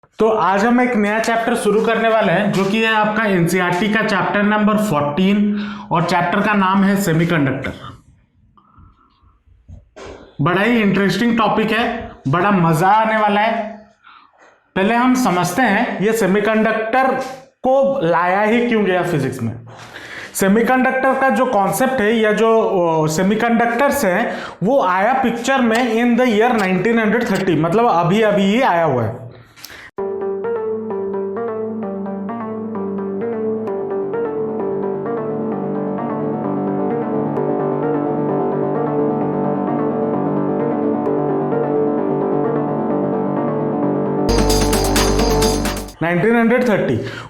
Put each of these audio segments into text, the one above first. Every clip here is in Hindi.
तो आज हम एक नया चैप्टर शुरू करने वाले हैं जो कि है आपका एनसीईआरटी का चैप्टर नंबर 14 और चैप्टर का नाम है सेमीकंडक्टर। बड़ा ही इंटरेस्टिंग टॉपिक है, बड़ा मजा आने वाला है। पहले हम समझते हैं ये सेमीकंडक्टर को लाया ही क्यों गया फिजिक्स में। सेमीकंडक्टर का जो कॉन्सेप्ट है या जो सेमीकंडक्टर्स है वो आया पिक्चर में इन द ईयर 1930, मतलब अभी अभी ही आया हुआ है।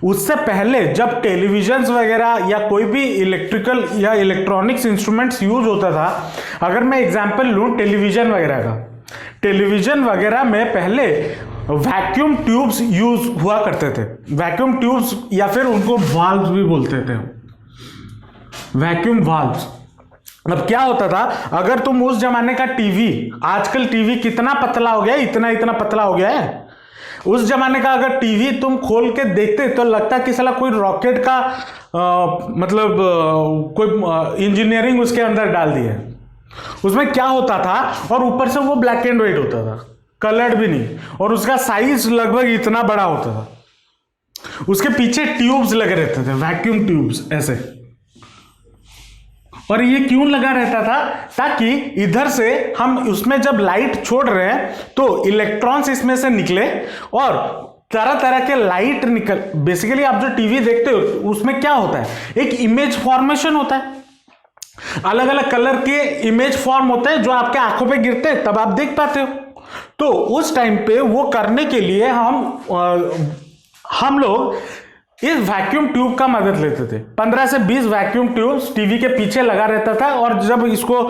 उससे पहले जब टेलीविजन्स वगैरह या कोई भी इलेक्ट्रिकल या इलेक्ट्रॉनिक्स इंस्ट्रूमेंट्स यूज होता था, अगर मैं एग्जांपल लूं टेलीविजन वगैरह का, टेलीविजन वगैरह में पहले वैक्यूम ट्यूब्स यूज हुआ करते थे। वैक्यूम ट्यूब्स या फिर उनको वाल्व्स भी बोलते थे, वैक्यूम वाल्व्स। अब क्या होता था, अगर तुम उस जमाने का टीवी, आजकल टीवी कितना पतला हो गया है, इतना इतना पतला हो गया है। उस जमाने का अगर टीवी तुम खोल के देखते तो लगता कि साला कोई रॉकेट का कोई इंजीनियरिंग उसके अंदर डाल दी है। उसमें क्या होता था, और ऊपर से वो ब्लैक एंड व्हाइट होता था, कलर्ड भी नहीं, और उसका साइज लगभग इतना बड़ा होता था। उसके पीछे ट्यूब्स लगे रहते थे, वैक्यूम ट्यूब्स ऐसे। और ये क्यों लगा रहता था, ताकि इधर से हम उसमें जब लाइट छोड़ रहे हैं तो इलेक्ट्रॉन्स इसमें से निकले और तरह तरह के लाइट निकल। बेसिकली आप जो टीवी देखते हो उसमें क्या होता है, एक इमेज फॉर्मेशन होता है, अलग अलग कलर के इमेज फॉर्म होते हैं जो आपके आंखों पे गिरते हैं तब आप देख पाते हो। तो उस टाइम पे वो करने के लिए हम लोग इस वैक्यूम ट्यूब का मदद लेते थे। 15 से 20 वैक्यूम ट्यूब्स टीवी के पीछे लगा रहता था, और जब इसको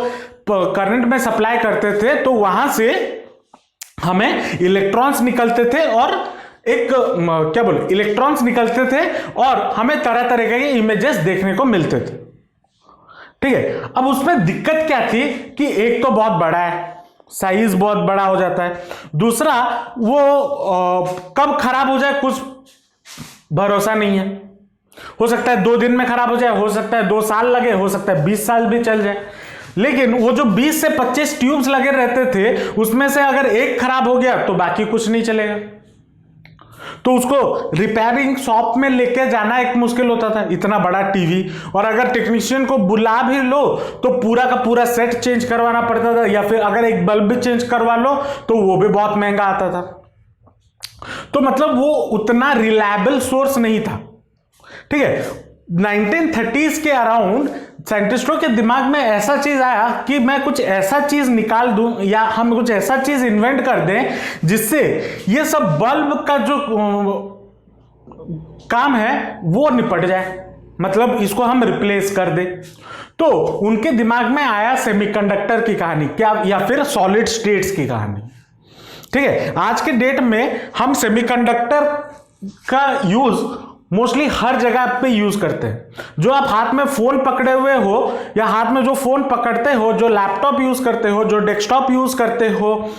करंट में सप्लाई करते थे तो वहां से हमें इलेक्ट्रॉन्स निकलते थे, और इलेक्ट्रॉन्स निकलते थे और हमें तरह तरह के इमेजेस देखने को मिलते थे। ठीक है, अब उसमें दिक्कत क्या थी कि एक तो बहुत बड़ा है, साइज बहुत बड़ा हो जाता है, दूसरा वो कब खराब हो जाए कुछ भरोसा नहीं है। हो सकता है 2 दिन में खराब हो जाए, हो सकता है 2 साल लगे, हो सकता है 20 साल भी चल जाए। लेकिन वो जो 20 से 25 ट्यूब्स लगे रहते थे उसमें से अगर एक खराब हो गया तो बाकी कुछ नहीं चलेगा। तो उसको रिपेयरिंग शॉप में लेके जाना एक मुश्किल होता था, इतना बड़ा टीवी। और अगर टेक्नीशियन को बुला भी लो तो पूरा का पूरा सेट चेंज करवाना पड़ता था, या फिर अगर एक बल्ब भी चेंज करवा लो तो वो भी बहुत महंगा आता था। तो मतलब वो उतना रिलायबल सोर्स नहीं था। ठीक है, 1930s के अराउंड साइंटिस्टों के दिमाग में ऐसा चीज आया कि मैं कुछ ऐसा चीज निकाल दूं या हम कुछ ऐसा चीज इन्वेंट कर दें जिससे ये सब बल्ब का जो काम है वो निपट जाए, मतलब इसको हम रिप्लेस कर दें। तो उनके दिमाग में आया सेमीकंडक्टर की कहानी, क्या या फिर सॉलिड स्टेट्स की कहानी। ठीक है, आज के डेट में हम सेमीकंडक्टर का यूज मोस्टली हर जगह पे यूज करते हैं। जो आप हाथ में फोन पकड़े हुए हो या हाथ में जो फोन पकड़ते हो, जो लैपटॉप यूज करते हो, जो डेस्कटॉप यूज करते हो,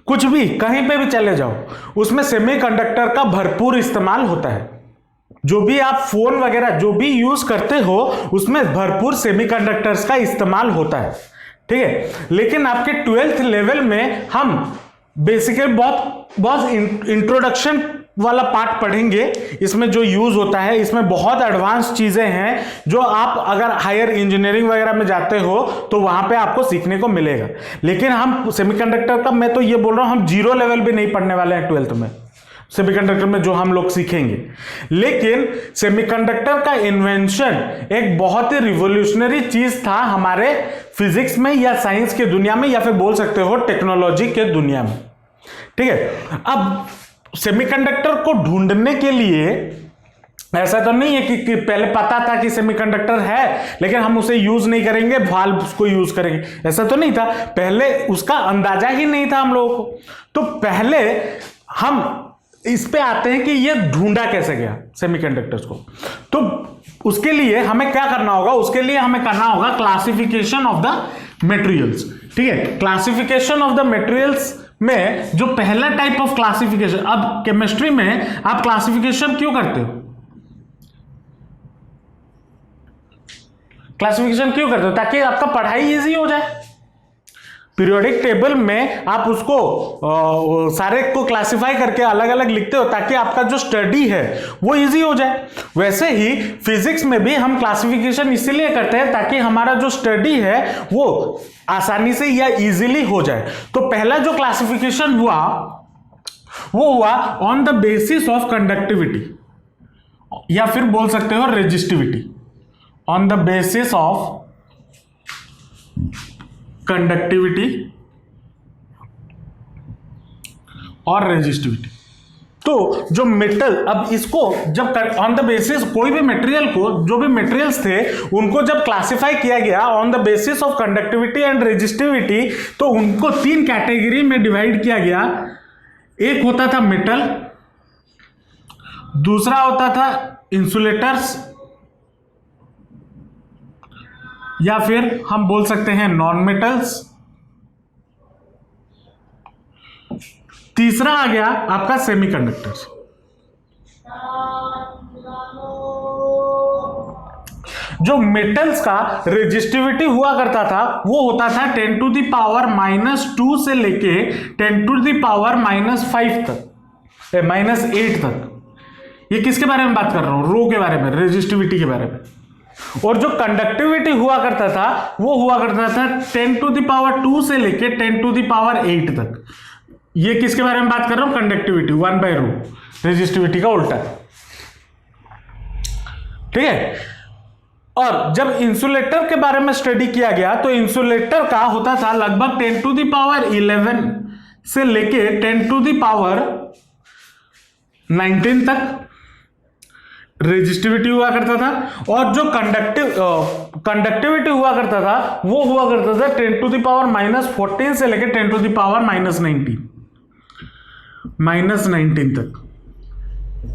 कुछ भी कहीं पे भी चले जाओ उसमें सेमीकंडक्टर का भरपूर इस्तेमाल होता है। जो भी आप फोन वगैरह जो भी यूज करते हो उसमें भरपूर सेमीकंडक्टर्स का इस्तेमाल होता है। ठीक है, लेकिन आपके 12th लेवल में हम बेसिकली बहुत इंट्रोडक्शन वाला पार्ट पढ़ेंगे। इसमें जो यूज होता है, इसमें बहुत एडवांस चीजें हैं जो आप अगर हायर इंजीनियरिंग वगैरह में जाते हो तो वहां पे आपको सीखने को मिलेगा। लेकिन हम सेमीकंडक्टर का, मैं तो ये बोल रहा हूं, हम 0 लेवल भी नहीं पढ़ने वाले हैं 12th में सेमीकंडक्टर में जो हम लोग सीखेंगे। लेकिन सेमीकंडक्टर का इन्वेंशन एक बहुत ही रिवोल्यूशनरी चीज था हमारे फिजिक्स में या साइंस की दुनिया में, या फिर बोल सकते हो टेक्नोलॉजी के दुनिया में। ठीक है, अब सेमीकंडक्टर को ढूंढने के लिए ऐसा तो नहीं है कि पहले पता था कि सेमीकंडक्टर है लेकिन हम उसे यूज नहीं करेंगे, वाल्व्स को यूज करेंगे, ऐसा तो नहीं था। पहले उसका अंदाजा ही नहीं था हम लोगों को। तो पहले हम इस पे आते हैं कि ये ढूंढा कैसे गया सेमीकंडक्टर्स को। तो उसके लिए हमें क्या करना होगा, उसके लिए हमें करना होगा क्लासिफिकेशन ऑफ द मटेरियल्स। ठीक है, क्लासिफिकेशन ऑफ द मटेरियल्स में जो पहला टाइप ऑफ क्लासिफिकेशन, अब केमिस्ट्री में आप क्लासिफिकेशन क्यों करते हो? क्लासिफिकेशन क्यों करते हो? ताकि आपका पढ़ाई इजी हो जाए। पीरियोडिक टेबल में आप उसको सारे को क्लासिफाई करके अलग अलग लिखते हो ताकि आपका जो स्टडी है वो इजी हो जाए। वैसे ही फिजिक्स में भी हम क्लासिफिकेशन इसीलिए करते हैं ताकि हमारा जो स्टडी है वो आसानी से या इजीली हो जाए। तो पहला जो क्लासिफिकेशन हुआ वो हुआ on the basis of conductivity, या फिर बोल सकते हो resistivity. On the basis of conductivity और रेजिस्टिविटी। तो जो मेटल, अब इसको जब ऑन द बेसिस कोई भी मटेरियल को, जो भी मटेरियल्स थे उनको जब क्लासिफाई किया गया on the basis of conductivity and resistivity, तो उनको 3 कैटेगरी में डिवाइड किया गया। एक होता था मेटल, दूसरा होता था इंसुलेटर्स, या फिर हम बोल सकते हैं नॉन मेटल्स, तीसरा आ गया आपका सेमीकंडक्टर्स। जो मेटल्स का रेजिस्टिविटी हुआ करता था वो होता था 10 टू द पावर -2 से लेके 10 टू द पावर -5 तक, -8 तक। ये किसके बारे में बात कर रहा हूं? रो के बारे में, रेजिस्टिविटी के बारे में। और जो कंडक्टिविटी हुआ करता था वो हुआ करता था 10 टू द पावर 2 से लेके 10 टू द पावर 8 तक। ये किसके बारे में बात कर रहा हूं? कंडक्टिविटी 1/रो, रेजिस्टिविटी का उल्टा। ठीक है। और जब इंसुलेटर के बारे में स्टडी किया गया तो इंसुलेटर का होता था लगभग 10 टू द पावर 11 से लेके 10 टू द पावर 19 तक रेजिस्टिविटी हुआ करता था। और जो कंडक्टिविटी हुआ करता था वो हुआ करता था 10 टू द पावर -14 से लेकर 10 टू द पावर -19 तक।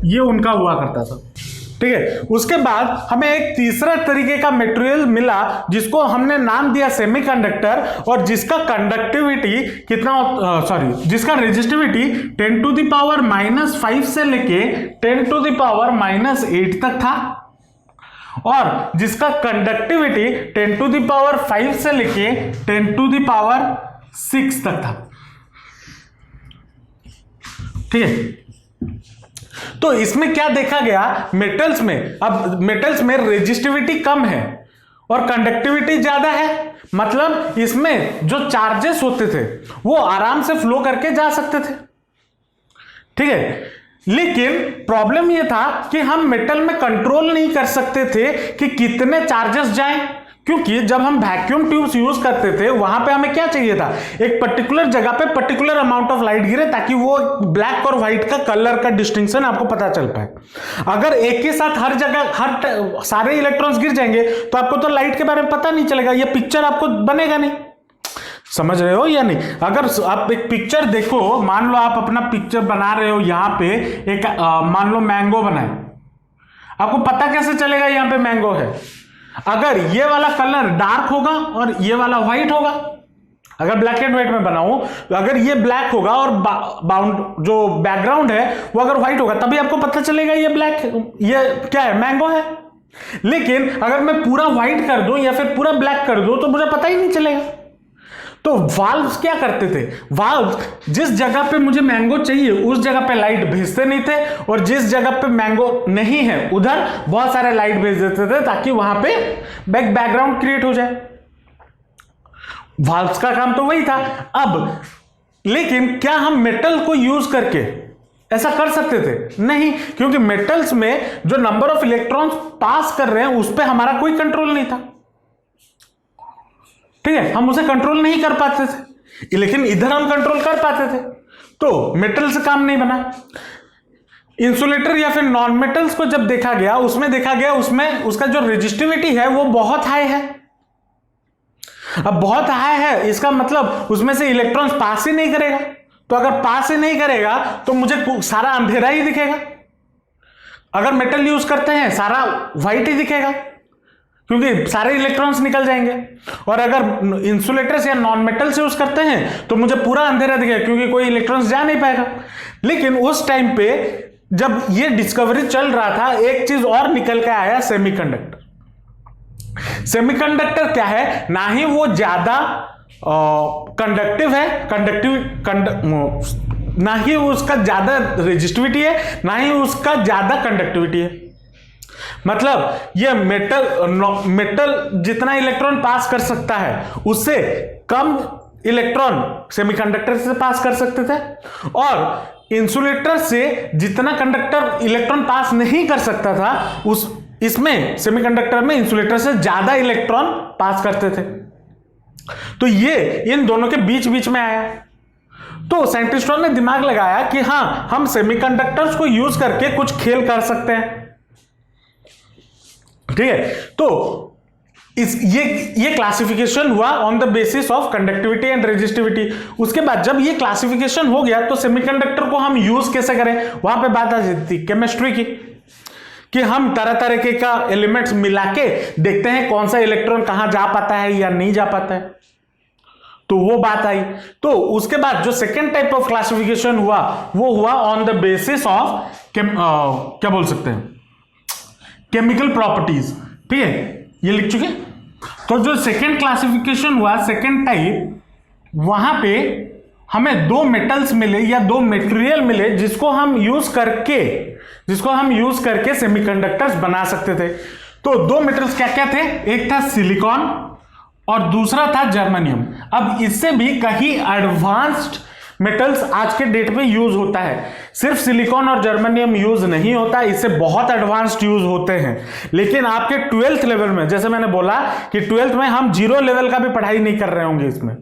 ये उनका हुआ करता था। ठीक है। उसके बाद हमें एक तीसरा तरीके का मटेरियल मिला जिसको हमने नाम दिया सेमीकंडक्टर, और जिसका कंडक्टिविटी जिसका रेजिस्टिविटी 10 टू द पावर -5 से लेके 10 टू द पावर -8 तक था, और जिसका कंडक्टिविटी 10 टू द पावर 5 से लेके 10 टू द पावर 6 तक था। ठीक है। तो इसमें क्या देखा गया? मेटल्स में, अब मेटल्स में रेजिस्टिविटी कम है और कंडक्टिविटी ज्यादा है, मतलब इसमें जो चार्जेस होते थे वो आराम से फ्लो करके जा सकते थे। ठीक है। लेकिन प्रॉब्लम यह था कि हम मेटल में कंट्रोल नहीं कर सकते थे कि कितने चार्जेस जाएं, क्योंकि जब हम वैक्यूम ट्यूब्स यूज करते थे वहां पे हमें क्या चाहिए था? एक पर्टिकुलर जगह पे पर्टिकुलर अमाउंट ऑफ लाइट गिरे ताकि वो ब्लैक और व्हाइट का कलर का डिस्टिंक्शन आपको पता चल पाए। अगर एक के साथ हर जगह सारे इलेक्ट्रॉन्स गिर जाएंगे तो आपको तो लाइट के बारे में पता नहीं चलेगा, ये पिक्चर आपको बनेगा नहीं। समझ रहे हो या नहीं? अगर आप एक पिक्चर देखो, मान लो आप अपना पिक्चर बना रहे हो, यहां पे एक मान लो मैंगो बनाए, आपको पता कैसे चलेगा यहां पे मैंगो है? अगर ये वाला कलर डार्क होगा और ये वाला व्हाइट होगा, अगर ब्लैक एंड व्हाइट में बनाऊं, तो अगर ये ब्लैक होगा और बाउंड जो बैकग्राउंड है वो अगर व्हाइट होगा, तभी आपको पता चलेगा ये ब्लैक, ये क्या है? मैंगो है। लेकिन अगर मैं पूरा व्हाइट कर दूं या फिर पूरा ब्लैक कर दूं तो मुझे पता ही नहीं चलेगा। तो वाल्व्स क्या करते थे? वाल्व्स जिस जगह पे मुझे मैंगो चाहिए उस जगह पे लाइट भेजते नहीं थे, और जिस जगह पे मैंगो नहीं है उधर बहुत सारे लाइट भेज देते थे ताकि वहां पे बैकग्राउंड क्रिएट हो जाए। वाल्व्स का काम तो वही था। अब लेकिन क्या हम मेटल को यूज करके ऐसा कर सकते थे? नहीं, क्योंकि मेटल्स में जो नंबर ऑफ इलेक्ट्रॉन्स पास कर रहे हैं उस पर हमारा कोई कंट्रोल नहीं था। ठीक है। हम उसे कंट्रोल नहीं कर पाते थे, लेकिन इधर हम कंट्रोल कर पाते थे, तो मेटल से काम नहीं बना। इंसुलेटर या फिर नॉन मेटल्स को जब देखा गया, उसमें उसका जो रेजिस्टिविटी है वो बहुत हाई है। अब बहुत हाई है इसका मतलब उसमें से इलेक्ट्रॉन्स पास ही नहीं करेगा, तो अगर पास ही नहीं करेगा तो मुझे सारा अंधेरा ही दिखेगा। अगर मेटल यूज करते हैं सारा व्हाइट ही दिखेगा, क्योंकि सारे इलेक्ट्रॉन्स निकल जाएंगे। और अगर इंसुलेटर्स या नॉन मेटल से यूज करते हैं तो मुझे पूरा अंधेरा दिखेगा, क्योंकि कोई इलेक्ट्रॉन्स जा नहीं पाएगा। लेकिन उस टाइम पे जब ये डिस्कवरी चल रहा था, एक चीज और निकल के आया, सेमीकंडक्टर। सेमीकंडक्टर क्या है, ना ही वो ज्यादा कंडक्टिव है, ना ही उसका ज्यादा रेजिस्टिविटी है, ना ही उसका ज्यादा कंडक्टिविटी है। मतलब ये मेटल जितना इलेक्ट्रॉन पास कर सकता है उससे कम इलेक्ट्रॉन सेमीकंडक्टर से पास कर सकते थे, और इंसुलेटर से जितना कंडक्टर इलेक्ट्रॉन पास नहीं कर सकता था इसमें सेमीकंडक्टर में इंसुलेटर से ज्यादा इलेक्ट्रॉन पास करते थे। तो ये इन दोनों के बीच बीच में आया। तो साइंटिस्टों ने दिमाग लगाया कि हां, हम सेमीकंडक्टर्स को यूज करके कुछ खेल कर सकते हैं। ठीक है, तो ये क्लासिफिकेशन हुआ on the basis of conductivity and resistivity. उसके बाद जब ये क्लासिफिकेशन हो गया तो सेमीकंडक्टर को हम यूज कैसे करें, वहां पे बात आ जाती केमिस्ट्री की, कि हम तरह तरह का एलिमेंट्स मिला के देखते हैं कौन सा इलेक्ट्रॉन कहां जा पाता है या नहीं जा पाता है। तो वो बात आई। तो उसके बाद जो सेकेंड टाइप ऑफ क्लासिफिकेशन हुआ वो हुआ ऑन द बेसिस ऑफ क्या बोल सकते हैं, केमिकल प्रॉपर्टीज। ठीक है, ये लिख चुके। तो जो सेकेंड क्लासिफिकेशन हुआ, सेकेंड टाइप, वहां पे हमें दो मेटल्स मिले या दो मटेरियल मिले जिसको हम यूज करके सेमीकंडक्टर्स बना सकते थे। तो दो मेटल्स क्या क्या थे, एक था सिलिकॉन और दूसरा था जर्मेनियम। अब इससे भी कहीं एडवांस्ड मेटल्स आज के डेट में यूज होता है। सिर्फ सिलिकॉन और जर्मेनियम यूज नहीं होता, इससे बहुत एडवांस्ड यूज होते हैं। लेकिन आपके 12th लेवल में, जैसे मैंने बोला कि 12th में हम 0 लेवल का भी पढ़ाई नहीं कर रहे होंगे इसमें,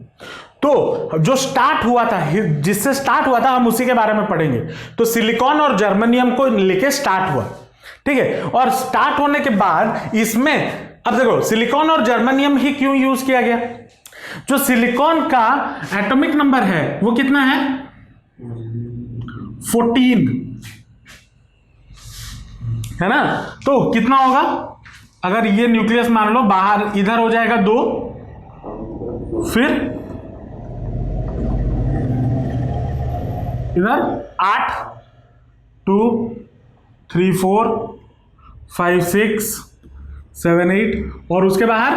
तो जो स्टार्ट हुआ था, जिससे स्टार्ट हुआ था, हम उसी के बारे में पढ़ेंगे। तो सिलिकॉन और जर्मेनियम को लेके स्टार्ट हुआ। ठीक है, और स्टार्ट होने के बाद इसमें अब देखो सिलिकॉन और जर्मेनियम ही क्यों यूज किया गया। जो सिलिकॉन का एटॉमिक नंबर है वो कितना है, 14 है ना। तो कितना होगा, अगर ये न्यूक्लियस मान लो बाहर इधर हो जाएगा 2, फिर इधर 8, 2, 3, 4, 5, 6, 7, 8 और उसके बाहर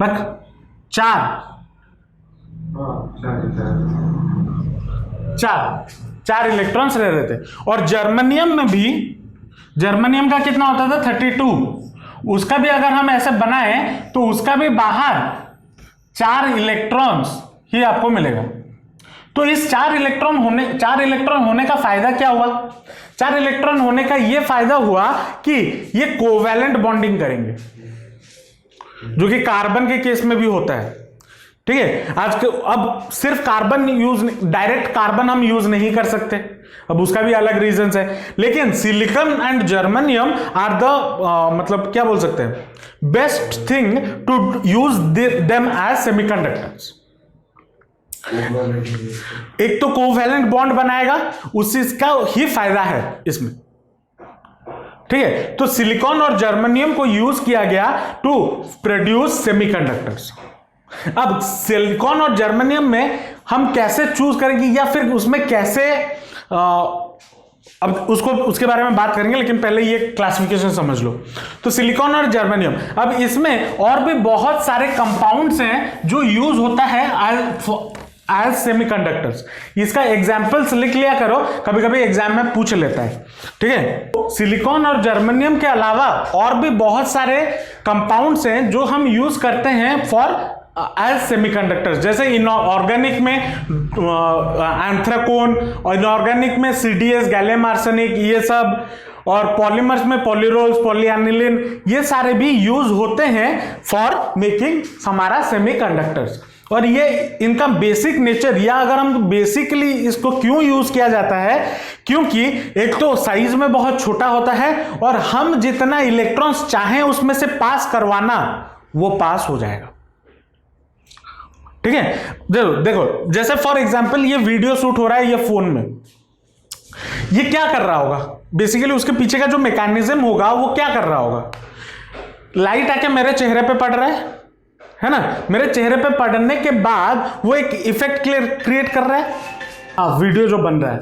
बक 4 इलेक्ट्रॉन्स रह रहे थे। और जर्मेनियम में भी, जर्मेनियम का कितना होता था 32, उसका भी अगर हम ऐसे बनाए तो उसका भी बाहर 4 इलेक्ट्रॉन्स ही आपको मिलेगा। तो इस 4 इलेक्ट्रॉन होने का फायदा क्या हुआ, 4 इलेक्ट्रॉन होने का यह फायदा हुआ कि ये कोवैलेंट बॉन्डिंग करेंगे, जो कि कार्बन के केस में भी होता है। ठीक है, आज के अब सिर्फ कार्बन डायरेक्ट कार्बन हम यूज नहीं कर सकते, अब उसका भी अलग रीजंस है। लेकिन silicon and germanium are the मतलब क्या बोल सकते हैं, best thing to use them as semiconductors. एक तो कोवैलेंट बॉन्ड बनाएगा, उसी का ही फायदा है इसमें। ठीक है, तो सिलिकॉन और जर्मेनियम को यूज किया गया टू प्रोड्यूस सेमीकंडक्टर्स। अब सिलिकॉन और जर्मेनियम में हम कैसे चूज करेंगे या फिर उसमें कैसे अब उसके बारे में बात करेंगे, लेकिन पहले ये क्लासिफिकेशन समझ लो। तो सिलिकॉन और जर्मेनियम, अब इसमें और भी बहुत सारे कंपाउंड्स हैं जो यूज होता है एज सेमीकंडक्टर्स। इसका एग्जांपल्स लिख लिया करो, कभी कभी एग्जाम में पूछ लेता है। ठीक है, सिलिकॉन और जर्मेनियम के अलावा और भी बहुत सारे कंपाउंड्स हैं जो हम यूज करते हैं फॉर एज सेमीकंडक्टर्स। जैसे इनऑर्गेनिक में एंथ्राकोन, और इनऑर्गेनिक में CDS, गैलियम आर्सेनिक, ये सब, और पॉलीमर्स में पॉलीरोल्स, पॉलीएनिलीन, ये सारे भी यूज होते हैं फॉर मेकिंग हमारा सेमीकंडक्टर्स। और ये इनका बेसिक नेचर, या अगर हम बेसिकली इसको क्यों यूज किया जाता है, क्योंकि एक तो साइज में बहुत छोटा होता है और हम जितना इलेक्ट्रॉन्स चाहें उसमें से पास करवाना, वो पास हो जाएगा। ठीक है, देखो जैसे फॉर एग्जांपल ये वीडियो शूट हो रहा है ये फोन में, ये क्या कर रहा होगा, बेसिकली उसके पीछे का जो मैकेनिज्म होगा वो क्या कर रहा होगा, लाइट आके मेरे चेहरे पे पड़ रहा है ना, मेरे चेहरे पे पड़ने के बाद वो एक इफेक्ट क्रिएट कर रहा है, वीडियो जो बन रहा है।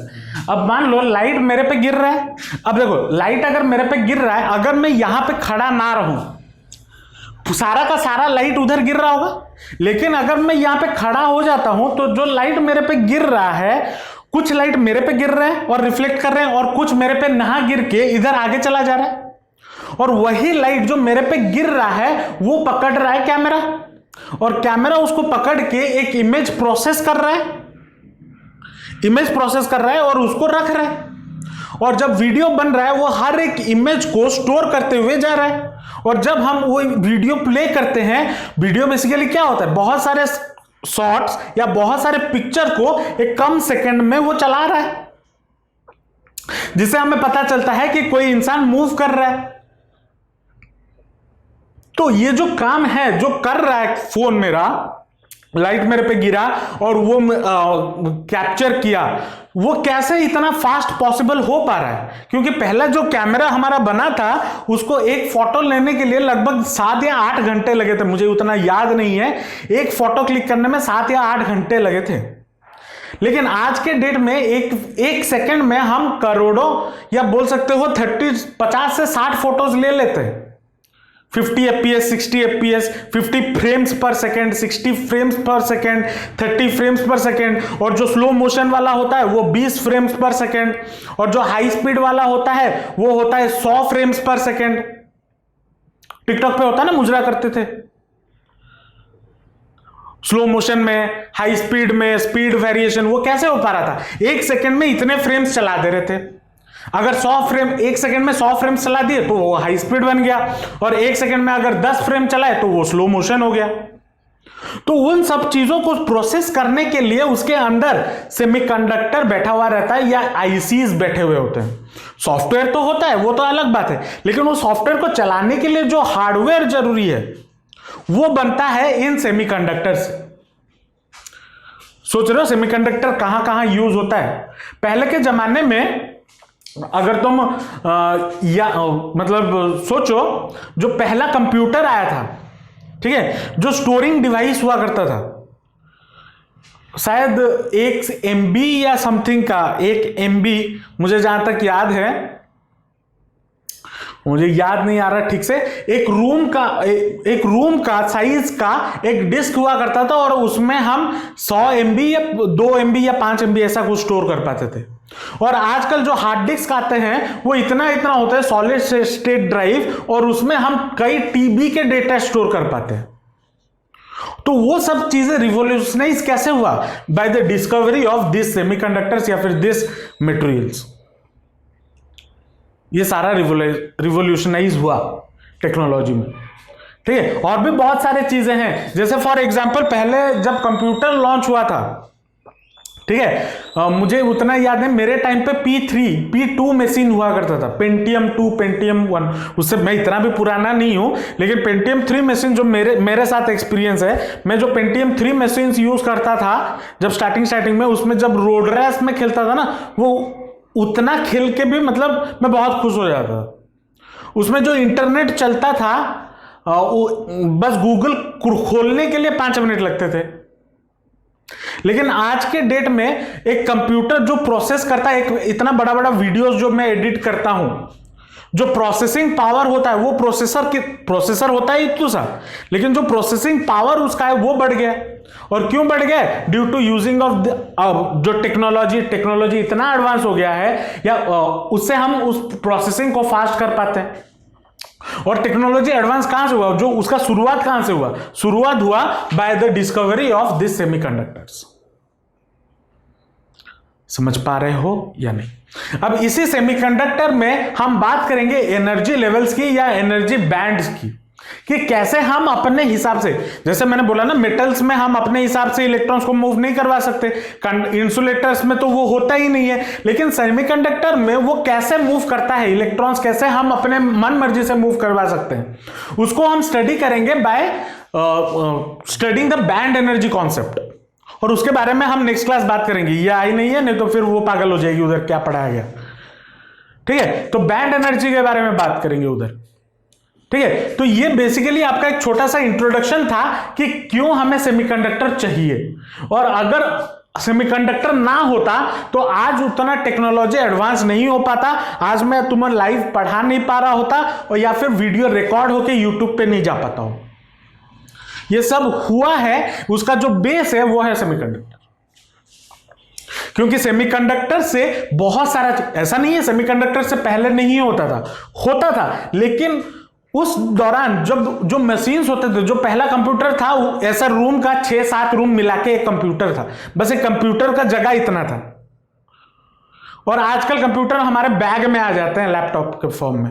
अब मान लो लाइट मेरे पे गिर रहा है, अब देखो लाइट अगर मेरे पे गिर रहा है, अगर मैं यहां पे खड़ा ना रहूं, सारा का सारा लाइट उधर गिर रहा होगा, लेकिन अगर मैं यहां पे खड़ा हो जाता हूं तो जो लाइट मेरे पे गिर रहा है, कुछ लाइट मेरे पे गिर रहे हैं और रिफ्लेक्ट कर रहे हैं, और कुछ मेरे पे ना गिर के इधर आगे चला जा रहा है, और वही लाइट जो मेरे पे गिर रहा है वो पकड़ रहा है कैमरा, और कैमरा उसको पकड़ के एक इमेज प्रोसेस कर रहा है, इमेज प्रोसेस कर रहा है और उसको रख रहा है, और जब वीडियो बन रहा है वो हर एक इमेज को स्टोर करते हुए जा रहा है, और जब हम वो वीडियो प्ले करते हैं, वीडियो बेसिकली क्या होता है, बहुत सारे शॉट्स या बहुत सारे पिक्चर को एक कम सेकंड में वो चला रहा है, जिससे हमें पता चलता है कि कोई इंसान मूव कर रहा है। तो ये जो काम है जो कर रहा है फोन मेरा, लाइट मेरे पे गिरा और वो कैप्चर किया, वो कैसे इतना फास्ट पॉसिबल हो पा रहा है, क्योंकि पहला जो कैमरा हमारा बना था उसको एक फोटो लेने के लिए लगभग 7 या 8 घंटे लगे थे, मुझे उतना याद नहीं है, एक फोटो क्लिक करने में 7 या 8 घंटे लगे थे। लेकिन आज के डेट में एक सेकंड में हम करोड़ों या बोल सकते हो 50 से 60 फोटोज ले लेते हैं, 50 fps, 60 fps, 50 फ्रेम्स पर सेकेंड, 60 फ्रेम्स पर सेकेंड, 30 फ्रेम्स पर सेकेंड, और जो स्लो मोशन वाला होता है वो 20 फ्रेम्स पर सेकेंड, और जो हाई स्पीड वाला होता है वो होता है 100 फ्रेम्स पर सेकेंड। टिकटॉक पे होता है ना, मुजरा करते थे, स्लो मोशन में, हाई स्पीड में, स्पीड वेरिएशन, वो कैसे हो पा रहा था, एक सेकेंड में इतने फ्रेम्स चला दे रहे थे। अगर 100 फ्रेम एक सेकंड में 100 फ्रेम चला दिए तो वो हाई स्पीड बन गया, और एक सेकंड में अगर 10 फ्रेम चलाए तो वो स्लो मोशन हो गया। तो उन सब चीजों को प्रोसेस करने के लिए उसके अंदर सेमीकंडक्टर बैठा हुआ रहता है या आईसीज बैठे हुए होते हैं। सॉफ्टवेयर तो होता है, वो तो अलग बात है, लेकिन वो सॉफ्टवेयर को चलाने के लिए जो हार्डवेयर जरूरी है वो बनता है इन सेमीकंडक्टर से। सोच रहे हो सेमीकंडक्टर कहां कहां यूज होता है? पहले के जमाने में अगर तुम मतलब सोचो, जो पहला कंप्यूटर आया था, ठीक है, जो स्टोरिंग डिवाइस हुआ करता था, शायद 1 MB या समथिंग का, 1 MB मुझे जहां तक याद है, मुझे याद नहीं आ रहा ठीक से, एक रूम का साइज का एक डिस्क हुआ करता था, और उसमें हम 100 MB या 2 MB या 5 MB ऐसा कुछ स्टोर कर पाते थे। और आजकल जो हार्ड डिस्क आते हैं वो इतना होता है, सॉलिड स्टेट ड्राइव, और उसमें हम कई TB के डेटा स्टोर कर पाते हैं। तो वो सब चीजें रिवॉल्यूशनाइज कैसे हुआ? By the discovery of this semiconductors या फिर दिस मटेरियल्स। ये सारा रिवॉल्यूशनाइज हुआ टेक्नोलॉजी में, ठीक है। और भी बहुत सारे चीजें हैं, जैसे फॉर एग्जांपल पहले जब कंप्यूटर लॉन्च हुआ था, ठीक है, मुझे उतना याद है, मेरे टाइम पे P2 मशीन हुआ करता था, Pentium 2, Pentium 1, उससे मैं इतना भी पुराना नहीं हूं, लेकिन Pentium 3 मशीन जो मेरे साथ एक्सपीरियंस है, मैं जो Pentium 3 मशीन यूज करता था जब स्टार्टिंग में, उसमें जब रोड रेस में खेलता था ना, वो उतना खेल के भी मतलब मैं बहुत खुश हो जाता था। उसमें जो इंटरनेट चलता था, बस गूगल खोलने के लिए 5 मिनट लगते थे। लेकिन आज के डेट में एक कंप्यूटर जो प्रोसेस करता है, एक इतना बड़ा वीडियोस जो मैं एडिट करता हूं, जो प्रोसेसिंग पावर होता है, वो प्रोसेसर होता है इतना सा, लेकिन जो प्रोसेसिंग पावर उसका है वो बढ़ गया। और क्यों बढ़ गया? ड्यू टू यूजिंग ऑफ जो टेक्नोलॉजी इतना एडवांस हो गया है, या उससे हम उस प्रोसेसिंग को फास्ट कर पाते हैं। और टेक्नोलॉजी एडवांस कहां से हुआ? जो उसका शुरुआत कहां से हुआ? शुरुआत हुआ by the discovery of this semiconductors. समझ पा रहे हो या नहीं? अब इसी सेमीकंडक्टर में हम बात करेंगे एनर्जी लेवल्स की या एनर्जी बैंड्स की, कि कैसे हम अपने हिसाब से, जैसे मैंने बोला ना, मेटल्स में हम अपने हिसाब से इलेक्ट्रॉन्स को मूव नहीं करवा सकते, इंसुलेटर्स में तो वो होता ही नहीं है, लेकिन सेमीकंडक्टर में वो कैसे मूव करता है इलेक्ट्रॉन्स, कैसे हम अपने मन मर्जी से मूव करवा सकते हैं, उसको हम स्टडी करेंगे by studying the band energy concept. और उसके बारे में हम नेक्स्ट क्लास बात करेंगे, ये आई नहीं है, नहीं तो फिर वो पागल हो जाएगी उधर क्या पढ़ाया गया, ठीक है। तो बैंड एनर्जी के बारे में बात करेंगे उधर, ठीक है, तो ये बेसिकली आपका एक छोटा सा इंट्रोडक्शन था कि क्यों हमें सेमीकंडक्टर चाहिए, और अगर सेमीकंडक्टर ना होता तो आज उतना टेक्नोलॉजी एडवांस नहीं हो पाता, आज मैं तुम्हें लाइव पढ़ा नहीं पा रहा होता, और या फिर वीडियो रिकॉर्ड होके यूट्यूब पे नहीं जा पाता हो। ये सब हुआ है, उसका जो बेस है वो है सेमीकंडक्टर। क्योंकि सेमीकंडक्टर से बहुत सारा, ऐसा नहीं है सेमीकंडक्टर से पहले नहीं होता था, लेकिन उस दौरान जब जो मशीन्स होते थे, जो पहला कंप्यूटर था ऐसा रूम का 6-7 रूम मिला के एक कंप्यूटर था, बस एक कंप्यूटर का जगह इतना था। और आजकल कंप्यूटर हमारे बैग में आ जाते हैं लैपटॉप के फॉर्म में,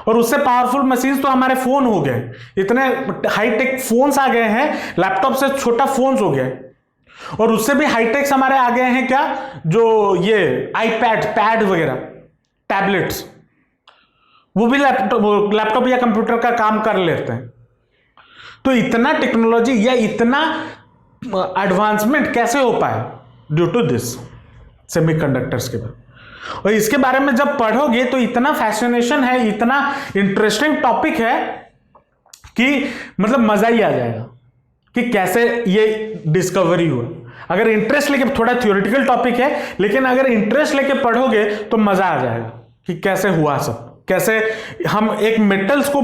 और उससे पावरफुल मशीन्स तो हमारे फोन हो गए, इतने हाईटेक फोन्स आ गए हैं, लैपटॉप से छोटा फोन्स हो गया, और उससे भी हाईटेक्स हमारे आ गए हैं क्या, जो ये आईपैड, पैड वगैरह, टैबलेट्स, वो भी लैपटॉप या कंप्यूटर का काम कर लेते हैं। तो इतना टेक्नोलॉजी या इतना एडवांसमेंट कैसे हो पाया? ड्यू टू दिस सेमीकंडक्टर्स के बारे। और इसके बारे में जब पढ़ोगे तो इतना फैसिनेशन है, इतना इंटरेस्टिंग टॉपिक है कि मतलब मजा ही आ जाएगा कि कैसे ये डिस्कवरी हुआ। अगर इंटरेस्ट लेके, थोड़ा थ्योरेटिकल टॉपिक है लेकिन अगर इंटरेस्ट लेके पढ़ोगे तो मजा आ जाएगा कि कैसे हुआ सब, कैसे हम एक मेटल्स को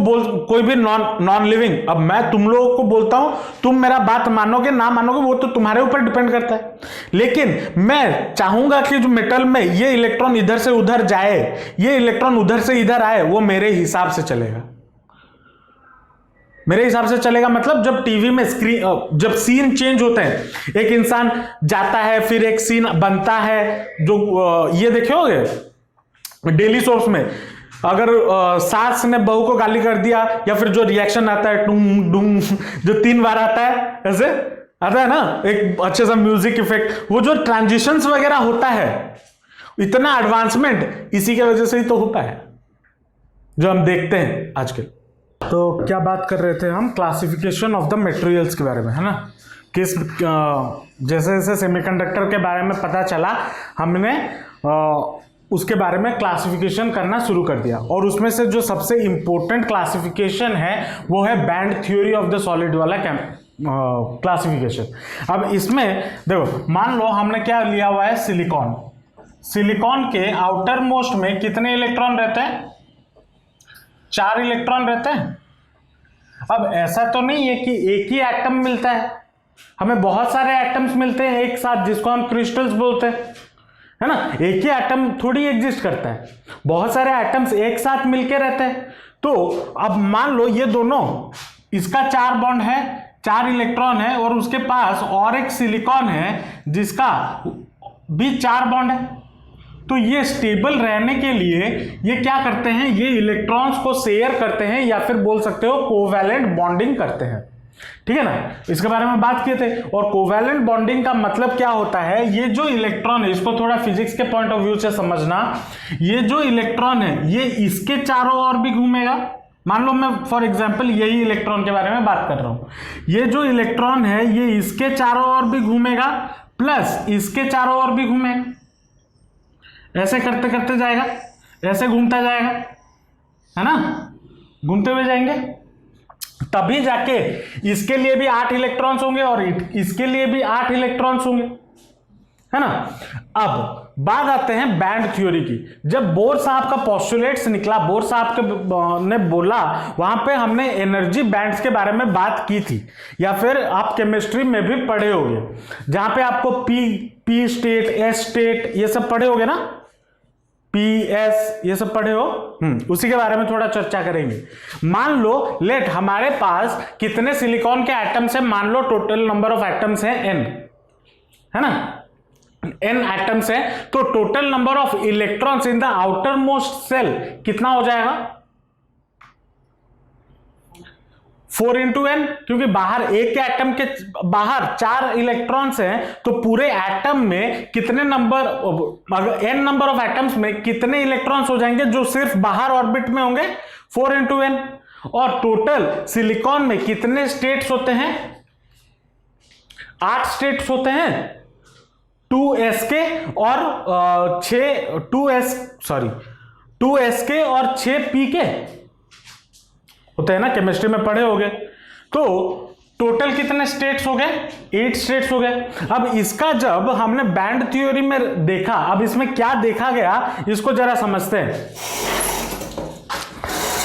कोई भी नॉन लिविंग, अब मैं तुम लोगों को बोलता हूं, तुम मेरा बात मानोगे ना मानोगे वो तो तुम्हारे ऊपर डिपेंड करता है, लेकिन मैं चाहूंगा कि जो मेटल में ये इलेक्ट्रॉन इधर से उधर जाए, ये इलेक्ट्रॉन उधर से इधर आए, वो मेरे हिसाब से चलेगा। मेरे हिसाब से चलेगा मतलब जब टीवी में स्क्रीन, जब सीन चेंज होते हैं, एक इंसान जाता है फिर एक सीन बनता है, जो ये देखे होगे डेली सोप्स में, अगर सास ने बहू को गाली कर दिया, या फिर जो रिएक्शन आता है डूम डूम, जो 3 बार आता है, ऐसे आता है ना, एक अच्छे सा म्यूजिक इफेक्ट, वो जो ट्रांजिशंस वगैरह होता है, इतना एडवांसमेंट इसी के वजह से ही तो होता है जो हम देखते हैं आजकल। तो क्या बात कर रहे थे हम? क्लासिफिकेशन ऑफ द मटेरियल्स के बारे में, है ना, किस जैसे जैसे सेमीकंडक्टर के बारे में पता चला, हमने उसके बारे में क्लासिफिकेशन करना शुरू कर दिया, और उसमें से जो सबसे इंपॉर्टेंट क्लासिफिकेशन है वो है band theory of the solid वाला क्लासिफिकेशन। अब इसमें देखो, मान लो हमने क्या लिया हुआ है, सिलिकॉन। सिलिकॉन के आउटर मोस्ट में कितने इलेक्ट्रॉन रहते हैं? 4 इलेक्ट्रॉन रहते हैं। अब ऐसा तो नहीं है कि एक ही एटम मिलता है, हमें बहुत सारे एटम्स मिलते हैं एक साथ, जिसको हम क्रिस्टल्स बोलते हैं, है ना। एक ही एटम थोड़ी एग्जिस्ट करता है, बहुत सारे एटम्स एक साथ मिलके रहते हैं। तो अब मान लो ये दोनों, इसका 4 बॉन्ड है, 4 इलेक्ट्रॉन है, और उसके पास और एक सिलिकॉन है जिसका भी 4 बॉन्ड है। तो ये स्टेबल रहने के लिए ये क्या करते हैं, ये इलेक्ट्रॉन्स को शेयर करते हैं, या फिर बोल सकते हो कोवैलेंट बॉन्डिंग करते हैं, ठीक है ना। इसके बारे में बात किए थे। और कोवैलेंट बॉन्डिंग का मतलब क्या होता है, ये जो इलेक्ट्रॉन है, इसको थोड़ा फिजिक्स के पॉइंट ऑफ व्यू से समझना, ये जो इलेक्ट्रॉन है ये इसके चारों ओर भी घूमेगा। मान लो मैं फॉर एग्जांपल यही इलेक्ट्रॉन के बारे में बात कर रहा हूं, ये जो इलेक्ट्रॉन है ये इसके चारों ओर भी घूमेगा, प्लस इसके चारों ओर भी घूमेगा, ऐसे करते करते जाएगा, ऐसे घूमता जाएगा, है ना, घूमते हुए जाएंगे, तभी जाके इसके लिए भी 8 इलेक्ट्रॉन्स होंगे और इसके लिए भी 8 इलेक्ट्रॉन्स होंगे, है ना। अब बात आते हैं बैंड थ्योरी की। जब बोर साहब का पोस्टुलेट्स निकला, बोर साहब के ने बोला, वहां पे हमने एनर्जी बैंड्स के बारे में बात की थी, या फिर आप केमिस्ट्री में भी पढ़े होंगे, जहां पे आपको पी स्टेट, एस स्टेट, ये सब पढ़े होंगे ना, PS ये सब पढ़े हो, उसी के बारे में थोड़ा चर्चा करेंगे। मान लो लेट हमारे पास कितने सिलिकॉन के एटम्स है, मान लो टोटल नंबर ऑफ एटम्स है n, है ना, n एटम्स है, तो total number of electrons in the outermost shell कितना हो जाएगा? 4 into n, क्योंकि बाहर एक एटम के बाहर 4 इलेक्ट्रॉन्स हैं, तो पूरे एटम में कितने नंबर, अगर n नंबर ऑफ एटम्स में कितने इलेक्ट्रॉन्स हो जाएंगे जो सिर्फ बाहर ऑर्बिट में होंगे? 4 into n। और टोटल सिलिकॉन में कितने स्टेट्स होते हैं? 8 स्टेट्स होते हैं, 2sk और 2sk और 6pk, होते हैं ना, केमिस्ट्री में पढ़े होगे। तो टोटल कितने स्टेट्स हो गए? 8 स्टेट्स हो गए। अब इसका जब हमने बैंड थ्योरी में देखा, अब इसमें क्या देखा गया इसको जरा समझते हैं।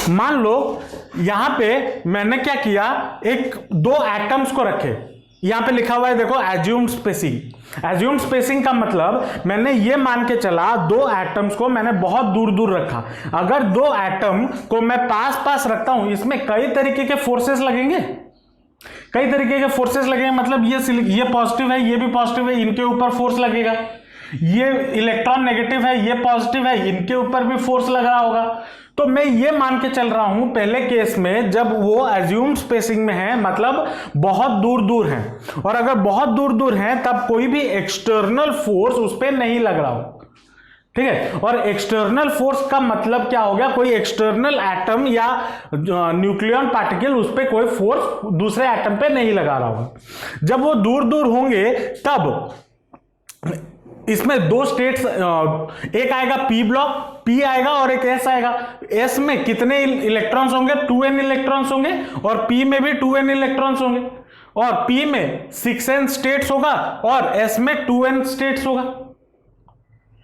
मान लो यहां पे मैंने क्या किया, एक दो एटम्स को रखे, यहां पे लिखा हुआ है देखो एज्यूम्ड स्पेसिंग। एज्यूम्ड स्पेसिंग का मतलब मैंने ये मान के चला दो एटम्स को मैंने बहुत दूर दूर रखा। अगर दो एटम को मैं पास पास रखता हूं, इसमें कई तरीके के फोर्सेस लगेंगे, कई तरीके के फोर्सेस लगेंगे। मतलब ये पॉजिटिव है, ये भी पॉजिटिव है, इनके ऊपर फोर्स लगेगा। ये इलेक्ट्रॉन नेगेटिव है, ये पॉजिटिव है, इनके ऊपर भी फोर्स लग रहा होगा। तो मैं ये मान के चल रहा हूं पहले केस में जब वो एज्यूम्ड स्पेसिंग में है, मतलब बहुत दूर दूर है, और अगर बहुत दूर दूर है तब कोई भी एक्सटर्नल फोर्स उस पर नहीं लग रहा हो, ठीक है। और एक्सटर्नल फोर्स का मतलब क्या हो गया, कोई एक्सटर्नल एटम या न्यूक्लियन पार्टिकल उस पर कोई फोर्स दूसरे एटम पे नहीं लगा रहा होगा। जब वो दूर दूर होंगे तब इसमें दो स्टेट्स, एक आएगा पी ब्लॉक, पी आएगा, और एक एस आएगा। एस में कितने इलेक्ट्रॉन्स होंगे? 2n इलेक्ट्रॉन्स होंगे, और पी में भी 2n इलेक्ट्रॉन्स होंगे, और पी में 6n स्टेट्स होगा, और एस में 2n स्टेट्स होगा,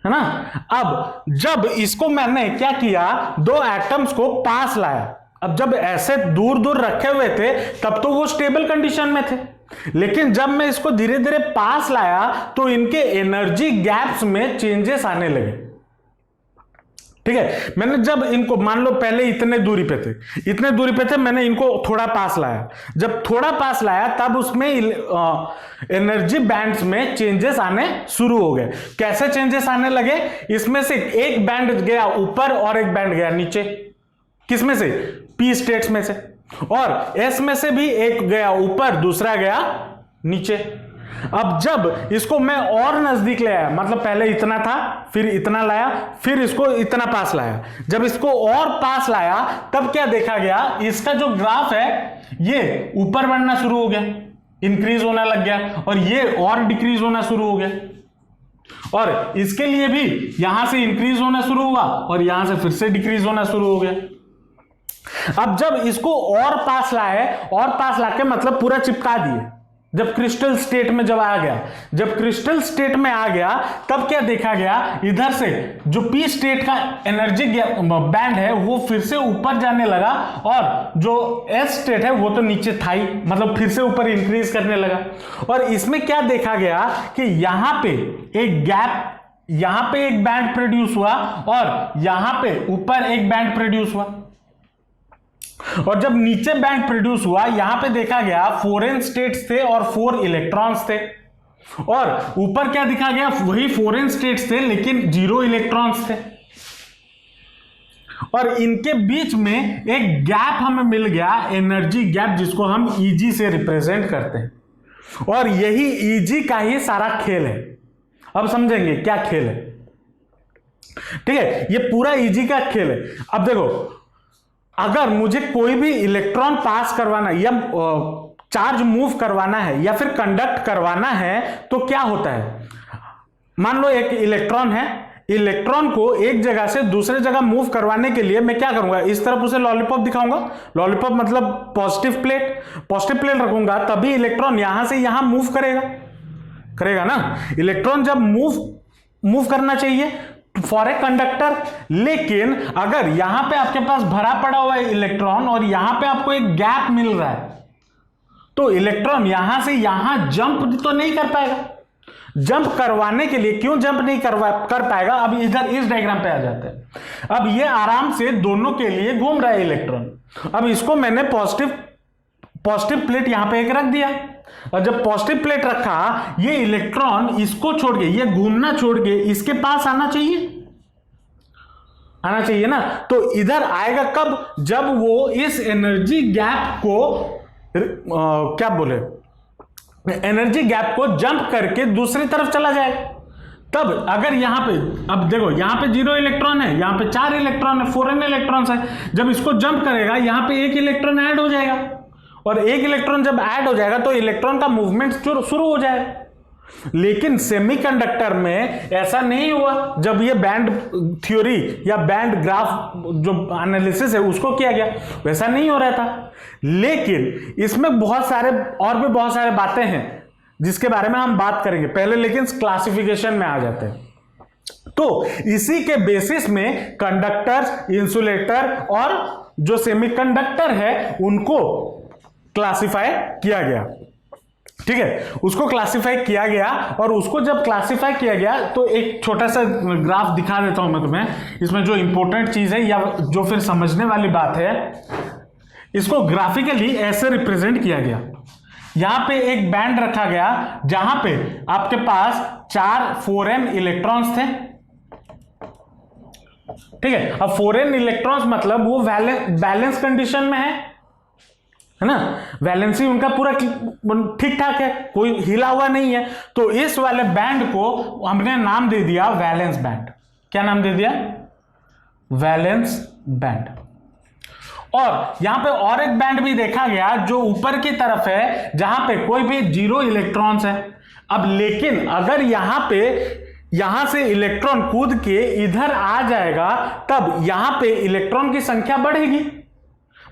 है ना। अब जब इसको मैंने क्या किया, दो एटम्स को पास लाया। अब जब ऐसे दूर दूर रखे हुए थे तब तो वो स्टेबल कंडीशन में थे, लेकिन जब मैं इसको धीरे धीरे पास लाया तो इनके एनर्जी गैप्स में चेंजेस आने लगे, ठीक है। मैंने जब इनको मान लो पहले इतने दूरी पे थे, इतने दूरी पे थे, मैंने इनको थोड़ा पास लाया। जब थोड़ा पास लाया तब उसमें एनर्जी बैंड्स में चेंजेस आने शुरू हो गए। कैसे चेंजेस आने लगे? इसमें से एक बैंड गया ऊपर और एक बैंड गया नीचे। किसमें से? पी स्टेट्स में से। और एस में से भी एक गया ऊपर, दूसरा गया नीचे। अब जब इसको मैं और नजदीक ले आया, मतलब पहले इतना था, फिर इतना लाया, फिर इसको इतना पास लाया, जब इसको और पास लाया तब क्या देखा गया, इसका जो ग्राफ है ये ऊपर बढ़ना शुरू हो गया, इंक्रीज होना लग गया, और ये और डिक्रीज होना शुरू हो गया। और इसके लिए भी यहां से इंक्रीज होना शुरू हुआ और यहां से फिर से डिक्रीज होना शुरू हो गया। अब जब इसको और पास लाए, और पास लाके मतलब पूरा चिपका दिए, जब क्रिस्टल स्टेट में जब आ गया, जब क्रिस्टल स्टेट में आ गया तब क्या देखा गया, इधर से जो पी स्टेट का एनर्जी बैंड है वो फिर से ऊपर जाने लगा, और जो एस स्टेट है वो तो नीचे था ही, मतलब फिर से ऊपर इंक्रीज करने लगा। और इसमें क्या देखा गया कि यहां पे एक गैप, यहां पे एक बैंड प्रोड्यूस हुआ, और यहां पे ऊपर एक बैंड प्रोड्यूस हुआ। और जब नीचे बैंड प्रोड्यूस हुआ, यहां पे देखा गया 4n स्टेट्स थे और 4 इलेक्ट्रॉन्स थे, और ऊपर क्या दिखा गया, वही 4n स्टेट्स थे लेकिन 0 इलेक्ट्रॉन्स थे। और इनके बीच में एक गैप हमें मिल गया, एनर्जी गैप, जिसको हम Eg से रिप्रेजेंट करते हैं। और यही Eg का ही सारा खेल है। अब समझेंगे क्या खेल है, ठीक है। ये पूरा Eg का खेल है। अब देखो, अगर मुझे कोई भी इलेक्ट्रॉन पास करवाना या चार्ज मूव करवाना है या फिर कंडक्ट करवाना है तो क्या होता है, मान लो एक इलेक्ट्रॉन है, इलेक्ट्रॉन को एक जगह से दूसरे जगह मूव करवाने के लिए मैं क्या करूंगा, इस तरफ उसे लॉलीपॉप दिखाऊंगा। लॉलीपॉप मतलब पॉजिटिव प्लेट रखूंगा, तभी इलेक्ट्रॉन यहां से यहां मूव करेगा ना। इलेक्ट्रॉन जब मूव करना चाहिए फॉर ए कंडक्टर, लेकिन अगर यहां पे आपके पास भरा पड़ा हुआ है इलेक्ट्रॉन और यहां पे आपको एक गैप मिल रहा है, तो इलेक्ट्रॉन यहां से यहां जंप तो नहीं कर पाएगा। जंप करवाने के लिए, क्यों जंप नहीं कर पाएगा, अब इधर इस डायग्राम पे आ जाते हैं। अब ये आराम से दोनों के लिए घूम रहा है इलेक्ट्रॉन। अब इसको मैंने पॉजिटिव प्लेट यहां पे एक रख दिया, और जब पॉजिटिव प्लेट रखा, ये इलेक्ट्रॉन इसको छोड़ के, ये घूमना छोड़ के इसके पास आना चाहिए ना। तो इधर आएगा कब, जब वो इस एनर्जी गैप को क्या बोले, एनर्जी गैप को जंप करके दूसरी तरफ चला जाएगा। तब अगर यहां पे, अब देखो यहां पे 0 इलेक्ट्रॉन है, यहां पे 4 इलेक्ट्रॉन है, 4n इलेक्ट्रॉन्स है, जब इसको जंप करेगा यहां पे एक इलेक्ट्रॉन ऐड हो जाएगा, और एक इलेक्ट्रॉन जब ऐड हो जाएगा तो इलेक्ट्रॉन का मूवमेंट शुरू हो जाएगा। लेकिन सेमीकंडक्टर में ऐसा नहीं हुआ। जब ये बैंड थ्योरी या बैंड ग्राफ जो एनालिसिस है उसको किया गया, वैसा नहीं हो रहा था। लेकिन इसमें बहुत सारे और भी बहुत सारे बातें हैं जिसके बारे में हम बात करेंगे पहले, लेकिन क्लासिफिकेशन में आ जाते हैं। तो इसी के बेसिस में कंडक्टर्स, इंसुलेटर और जो सेमीकंडक्टर है उनको क्लासिफाई किया गया। ठीक है, उसको क्लासिफाई किया गया। और उसको जब क्लासिफाई किया गया तो एक छोटा सा ग्राफ दिखा देता हूं मैं तुम्हें। इसमें जो इंपॉर्टेंट चीज है या जो फिर समझने वाली बात है, इसको ग्राफिकली ऐसे रिप्रेजेंट किया गया। यहां पे एक बैंड रखा गया जहां पे आपके पास 4 4n इलेक्ट्रॉन्स थे। ठीक है, अब 4n इलेक्ट्रॉन्स मतलब वो बैलेंस कंडीशन में है ना, वैलेंसी उनका पूरा ठीक ठाक है, कोई हिला हुआ नहीं है। तो इस वाले बैंड को हमने नाम दे दिया वैलेंस बैंड। क्या नाम दे दिया? Valence band. और यहां पे और एक बैंड भी देखा गया जो ऊपर की तरफ है, जहां पे कोई भी 0 इलेक्ट्रॉन्स है। अब लेकिन अगर यहां से इलेक्ट्रॉन कूद के इधर आ जाएगा, तब यहां पे इलेक्ट्रॉन की संख्या बढ़ेगी।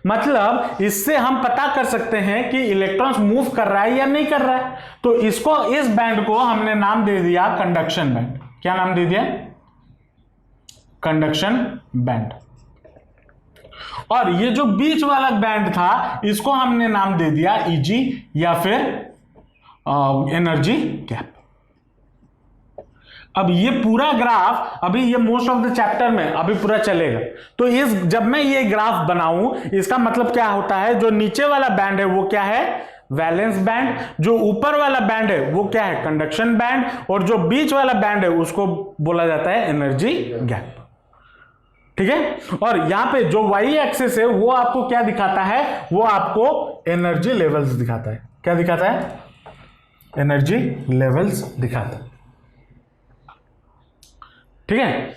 मतलब इससे हम पता कर सकते हैं कि इलेक्ट्रॉन्स मूव कर रहा है या नहीं कर रहा है। तो इसको, इस बैंड को हमने नाम दे दिया कंडक्शन बैंड। क्या नाम दे दिया? Conduction band. और ये जो बीच वाला बैंड था इसको हमने नाम दे दिया ईजी या फिर एनर्जी गैप। अब ये पूरा ग्राफ, अभी ये मोस्ट ऑफ द चैप्टर में अभी पूरा चलेगा। तो जब मैं ये ग्राफ बनाऊं, इसका मतलब क्या होता है, जो नीचे वाला बैंड है वो क्या है? Valence band. जो ऊपर वाला बैंड है वो क्या है? Conduction band. और जो बीच वाला बैंड है उसको बोला जाता है एनर्जी गैप। ठीक है, और यहां पे जो वाई एक्सिस है वो आपको क्या दिखाता है? वो आपको एनर्जी लेवल्स दिखाता है। क्या दिखाता है? एनर्जी लेवल्स दिखाता है। ठीक है,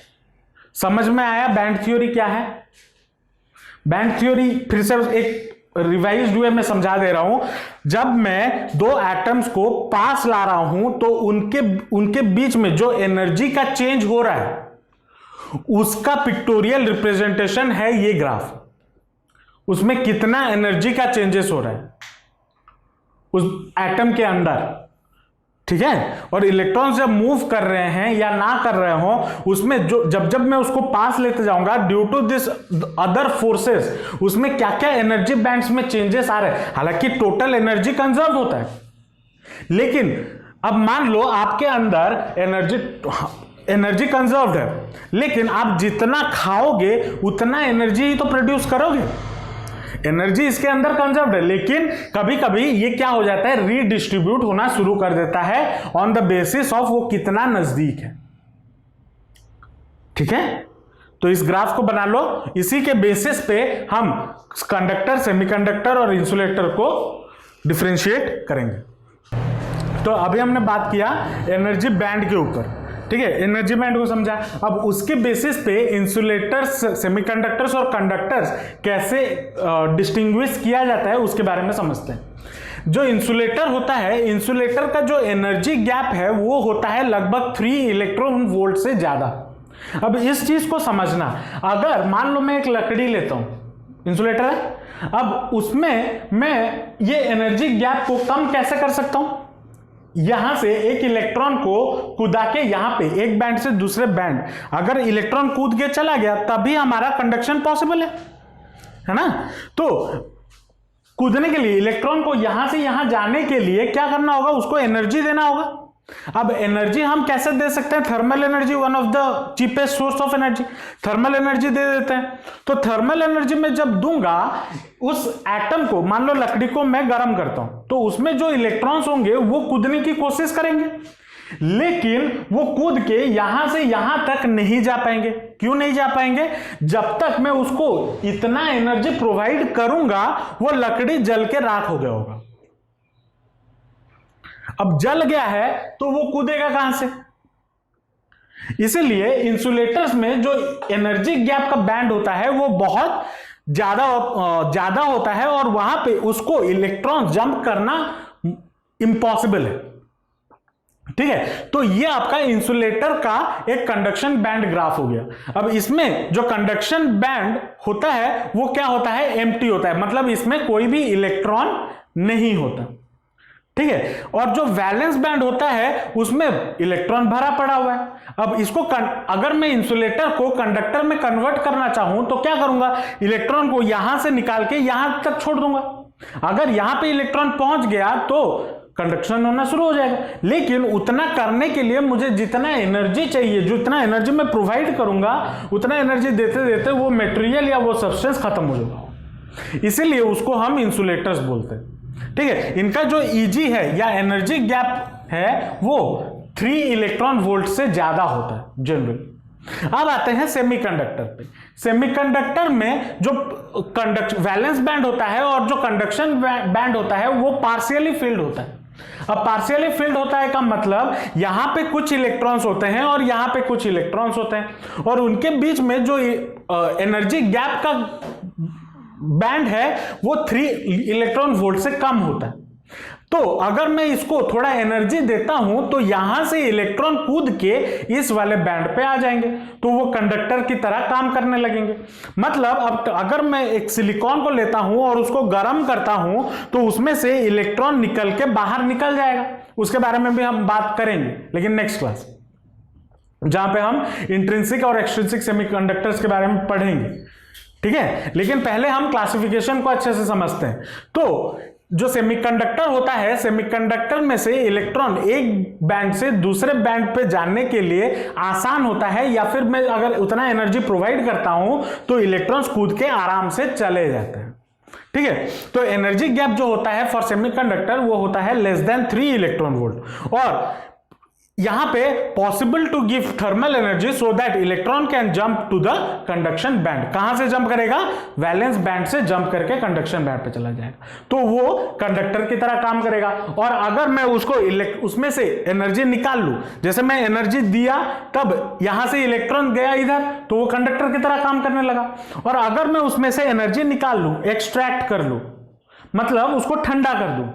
समझ में आया बैंड थ्योरी क्या है? बैंड थ्योरी फिर से एक रिवाइज्ड वे में समझा दे रहा हूं। जब मैं 2 एटम्स को पास ला रहा हूं तो उनके बीच में जो एनर्जी का चेंज हो रहा है उसका पिक्टोरियल रिप्रेजेंटेशन है ये ग्राफ। उसमें कितना एनर्जी का चेंजेस हो रहा है उस एटम के अंदर। ठीक है, और इलेक्ट्रॉन्स जब मूव कर रहे हैं या ना कर रहे हो, उसमें जो जब मैं उसको पास लेते जाऊंगा due to this other forces, उसमें क्या क्या एनर्जी बैंड्स में चेंजेस आ रहे हैं। हालांकि टोटल एनर्जी कंजर्व होता है, लेकिन अब मान लो आपके अंदर एनर्जी कंजर्व्ड है, लेकिन आप जितना खाओगे उतना एनर्जी ही तो प्रोड्यूस करोगे। एनर्जी इसके अंदर कंजर्व्ड है, लेकिन कभी कभी ये क्या हो जाता है? रीडिस्ट्रीब्यूट होना शुरू कर देता है ऑन द बेसिस ऑफ वो कितना नजदीक है। ठीक है, तो इस ग्राफ को बना लो। इसी के बेसिस पे हम कंडक्टर, सेमीकंडक्टर और इंसुलेटर को डिफरेंशिएट करेंगे। तो अभी हमने बात किया एनर्जी बैंड के ऊपर। ठीक है, एनर्जी बैंड को समझा। अब उसके बेसिस पे इंसुलेटर्स, सेमीकंडक्टर्स और कंडक्टर्स कैसे डिस्टिंग्विश किया जाता है उसके बारे में समझते हैं। जो इंसुलेटर होता है, इंसुलेटर का जो एनर्जी गैप है वो होता है लगभग 3 इलेक्ट्रॉन वोल्ट से ज्यादा। अब इस चीज को समझना, अगर मान लो मैं एक लकड़ी लेता हूं, इंसुलेटर है, अब उसमें मैं ये एनर्जी गैप को कम कैसे कर सकता हूं? यहां से एक इलेक्ट्रॉन को कूदा के यहां पे एक बैंड से दूसरे बैंड, अगर इलेक्ट्रॉन कूद के चला गया तभी हमारा कंडक्शन पॉसिबल है ना। तो कूदने के लिए इलेक्ट्रॉन को यहां से यहां जाने के लिए क्या करना होगा? उसको एनर्जी देना होगा। अब एनर्जी हम कैसे दे सकते हैं? Thermal energy, one of the cheapest source of energy, thermal energy दे देते हैं। तो थर्मल एनर्जी में जब दूंगा, उस एटम को, मान लो लकड़ी को मैं गर्म करता हूं, तो उसमें जो इलेक्ट्रॉन्स होंगे वो कूदने की कोशिश करेंगे, लेकिन वो कूद के यहां से यहां तक नहीं जा पाएंगे। क्यों नहीं जा पाएंगे? जब तक मैं उसको इतना एनर्जी प्रोवाइड करूंगा वो लकड़ी जल के राख हो गया होगा। अब जल गया है तो वो कूदेगा कहां से? इसीलिए इंसुलेटर्स में जो एनर्जी गैप का बैंड होता है वो बहुत ज्यादा होता है, और वहां पे उसको इलेक्ट्रॉन जंप करना इंपॉसिबल है। ठीक है, तो ये आपका इंसुलेटर का एक कंडक्शन बैंड ग्राफ हो गया। अब इसमें जो कंडक्शन बैंड होता है वो क्या होता है, एम्प्टी होता है, मतलब इसमें कोई भी इलेक्ट्रॉन नहीं होता। ठीक है, और जो वैलेंस बैंड होता है उसमें इलेक्ट्रॉन भरा पड़ा हुआ है। अब इसको अगर मैं इंसुलेटर को कंडक्टर में कन्वर्ट करना चाहूं तो क्या करूंगा, इलेक्ट्रॉन को यहां से निकाल के यहां तक छोड़ दूंगा। अगर यहां पे इलेक्ट्रॉन पहुंच गया तो कंडक्शन होना शुरू हो जाएगा, लेकिन उतना करने के लिए मुझे जितना एनर्जी चाहिए, जितना एनर्जी मैं प्रोवाइड करूंगा, उतना एनर्जी देते देते वो मटेरियल या वो सब्सटेंस खत्म हो जाएगा। इसीलिए उसको हम इंसुलेटर्स बोलते हैं। ठीक है, इनका जो ईजी है या एनर्जी गैप है वो 3 इलेक्ट्रॉन वोल्ट से ज्यादा होता है जनरली। अब आते हैं सेमीकंडक्टर पे। सेमीकंडक्टर में जो वैलेंस बैंड होता है और जो कंडक्शन बैंड होता है वो पार्शियली फिल्ड होता है। अब पार्शियली फिल्ड होता है का मतलब यहां पे कुछ इलेक्ट्रॉन्स होते हैं और यहां पे कुछ इलेक्ट्रॉन्स होते हैं, और उनके बीच में जो एनर्जी गैप का बैंड है वो 3 इलेक्ट्रॉन वोल्ट से कम होता है। तो अगर मैं इसको थोड़ा एनर्जी देता हूं तो यहां से इलेक्ट्रॉन कूद के इस वाले बैंड पे आ जाएंगे, तो वो कंडक्टर की तरह काम करने लगेंगे। मतलब अब अगर मैं एक सिलिकॉन को लेता हूं और उसको गर्म करता हूं तो उसमें से इलेक्ट्रॉन निकल के बाहर निकल जाएगा। उसके बारे में भी हम बात करेंगे, लेकिन नेक्स्ट क्लास, जहां पे हम इंट्रिंसिक और एक्सट्रिंसिक सेमीकंडक्टर्स के बारे में पढ़ेंगे। ठीक है, लेकिन पहले हम क्लासिफिकेशन को अच्छे से समझते हैं। तो जो सेमीकंडक्टर होता है, सेमीकंडक्टर में से इलेक्ट्रॉन एक बैंड से दूसरे बैंड पे जाने के लिए आसान होता है, या फिर मैं अगर उतना एनर्जी प्रोवाइड करता हूं तो इलेक्ट्रॉन्स कूद के आराम से चले जाते हैं। ठीक है, तो एनर्जी गैप जो होता है फॉर सेमीकंडक्टर वो होता है लेस देन 3 इलेक्ट्रॉन वोल्ट। और यहां पे possible to give thermal energy so that electron can jump to the conduction band. कहां से जंप करेगा, वैलेंस बैंड से जंप करके कंडक्शन बैंड पे चला जाएगा, तो वो कंडक्टर की तरह काम करेगा। और अगर मैं उसको उसमें से एनर्जी निकाल लूं, जैसे मैं एनर्जी दिया तब यहां से इलेक्ट्रॉन गया इधर, तो वो कंडक्टर की तरह काम करने लगा। और अगर मैं उसमें से एनर्जी निकाल लूं, एक्सट्रैक्ट कर लूं, मतलब उसको ठंडा कर दूं,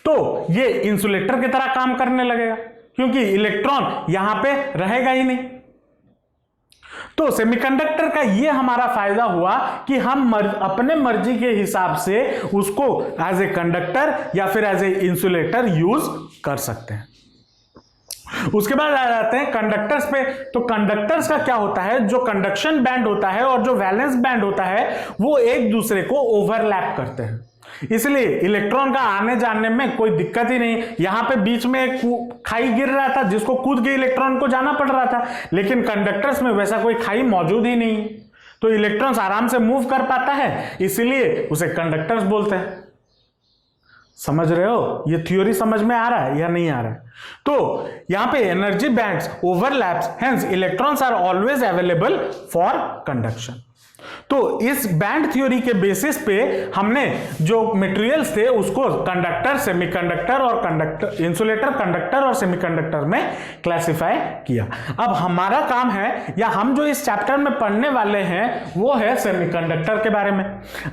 तो ये इंसुलेटर की तरह काम करने लगेगा, क्योंकि इलेक्ट्रॉन यहां पे रहेगा ही नहीं। तो सेमीकंडक्टर का ये हमारा फायदा हुआ कि हम अपने मर्जी के हिसाब से उसको एज ए कंडक्टर या फिर एज ए इंसुलेटर यूज कर सकते हैं। उसके बाद आ जाते हैं कंडक्टर्स पे। तो कंडक्टर्स का क्या होता है, जो कंडक्शन बैंड होता है और जो वैलेंस बैंड होता है वो एक दूसरे को ओवरलैप करते हैं, इसलिए इलेक्ट्रॉन का आने जाने में कोई दिक्कत ही नहीं। यहां पे बीच में एक खाई गिर रहा था जिसको कूद के इलेक्ट्रॉन को जाना पड़ रहा था, लेकिन कंडक्टर्स में वैसा कोई खाई मौजूद ही नहीं, तो इलेक्ट्रॉन्स आराम से मूव कर पाता है, इसीलिए उसे कंडक्टर्स बोलते हैं। समझ रहे हो, ये थ्योरी समझ में आ रहा है या नहीं आ रहा है? तो यहां पे energy bands overlaps, hence electrons are always available for conduction. तो इस बैंड थ्योरी के बेसिस पे हमने जो मटेरियल्स थे उसको कंडक्टर, सेमीकंडक्टर और कंडक्टर, इंसुलेटर, कंडक्टर और सेमीकंडक्टर में क्लासिफाई किया। अब हमारा काम है, या हम जो इस चैप्टर में पढ़ने वाले हैं वो है सेमीकंडक्टर के बारे में।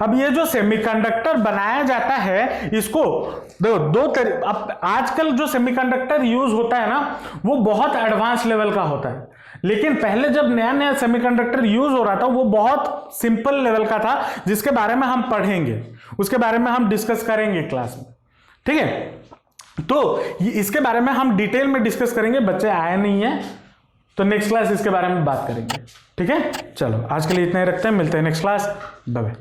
अब ये जो सेमीकंडक्टर बनाया जाता है इसको अब आजकल जो सेमीकंडक्टर यूज होता है ना वो बहुत एडवांस लेवल का होता है, लेकिन पहले जब नया नया सेमीकंडक्टर यूज हो रहा था वो बहुत सिंपल लेवल का था, जिसके बारे में हम पढ़ेंगे, उसके बारे में हम डिस्कस करेंगे क्लास में। ठीक है, तो इसके बारे में हम डिटेल में डिस्कस करेंगे। बच्चे आए नहीं है तो नेक्स्ट क्लास इसके बारे में बात करेंगे। ठीक है, चलो आज के लिए इतना ही रखते हैं, मिलते हैं नेक्स्ट क्लास, बाय बाय।